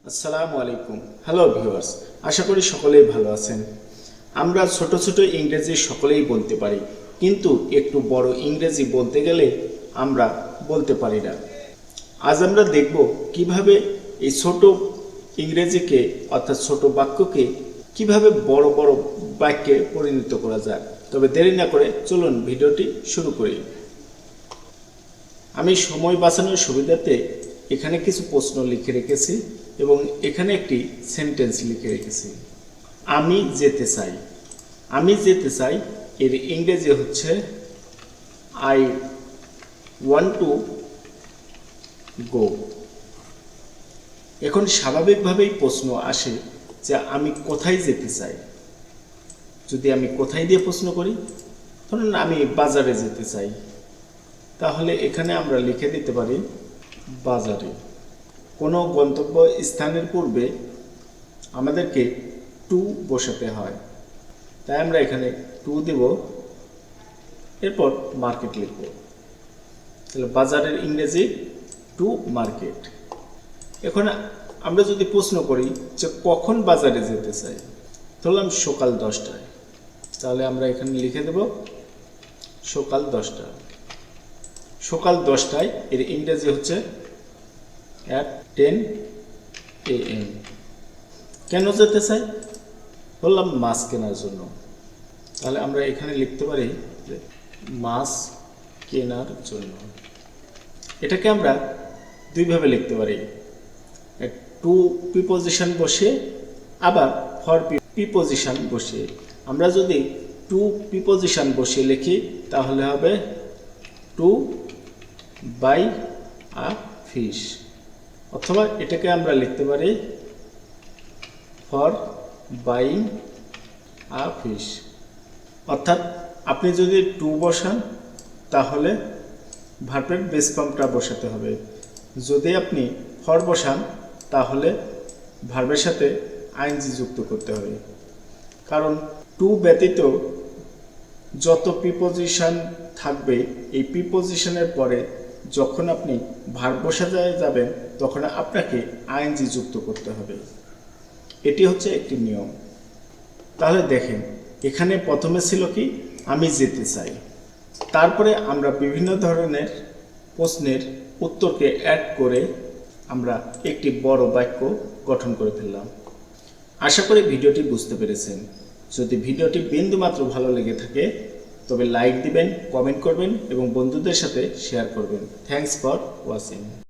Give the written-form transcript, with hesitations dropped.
আসসালামু আলাইকুম। Hello viewers, আশা করি সকলেই ভালো আছেন। আমরা ছোট ছোট ইংরেজি সকলেই বলতে পারি, কিন্তু একটু বড় ইংরেজি বলতে গেলে আমরা বলতে পারি না। আজ আমরা দেখব কিভাবে এই ছোট ইংরেজিকে অর্থাৎ ছোট বাক্যকে কিভাবে বড় বড় বাক্যে পরিণত করা যায়। তবে দেরি না করে চলুন ভিডিওটি শুরু করি। আমি সময় বাঁচানোর সুবিধাতে এখানে কিছু প্রশ্ন লিখে রেখেছি এবং এখানে একটি সেন্টেন্স লিখে রেখেছি। আমি যেতে চাই। আমি যেতে চাই এর ইংরেজি হচ্ছে আই ওয়ান্ট টু গো। এখন স্বাভাবিকভাবেই প্রশ্ন আসে যে আমি কোথায় যেতে চাই। যদি আমি কোথায় দিয়ে প্রশ্ন করি, ধরুন আমি বাজারে যেতে চাই, তাহলে এখানে আমরা লিখে দিতে পারি বাজারে। কোনো গন্তব্য স্থানের পূর্বে আমাদেরকে টু বসাতে হয়, তাই আমরা এখানে টু দেব, এরপর মার্কেট লিখব। তাহলে বাজারের ইংরেজি টু মার্কেট। এখন আমরা যদি প্রশ্ন করি যে কখন বাজারে যেতে চাই, ধরলাম সকাল 10টায়, তাহলে আমরা এখানে লিখে দেব সকাল 10টা। সকাল 10টায় এর ইংরেজি হচ্ছে at 10 AM। কেন যেতে চাই? বললাম মাছ কেনার জন্য, তাহলে আমরা এখানে লিখতে পারি যে মাছ কেনার জন্য। এটাকে আমরা দুইভাবে লিখতে পারি, টু প্রিপোজিশন বসে আবার ফর প্রিপোজিশন বসে। আমরা যদি টু প্রিপোজিশন বসে লিখি তাহলে হবে টু বাই আ ফিশ, অথবা এটাকে আমরা লিখতে পারি ফর বাইং আ ফিশ। অর্থাৎ আপনি যদি টু বসান তাহলে ভার্বের বেস ফর্মটা বসাতে হবে। যদি আপনি ফর বসান তাহলে ভার্বের সাথে আইএনজি যুক্ত করতে হবে, কারণ টু ব্যতীত যত প্রিপোজিশন থাকবে এই প্রিপোজিশনের পরে যখন আপনি ভার্ব বসাতে যাবেন তখন আপনাকে আইএনজি যুক্ত করতে হবে। এটি হচ্ছে একটি নিয়ম। তাহলে দেখেন, এখানে প্রথমে ছিল কি আমি যেতে চাই, তারপরে আমরা বিভিন্ন ধরনের প্রশ্নের উত্তরকে অ্যাড করে আমরা একটি বড় বাক্য গঠন করে ফেললাম। আশা করি ভিডিওটি বুঝতে পেরেছেন। যদি ভিডিওটি বিন্দুমাত্র ভালো লেগে থাকে তবে লাইক দিবেন, কমেন্ট করবেন এবং বন্ধুদের সাথে শেয়ার করবেন। Thanks for watching.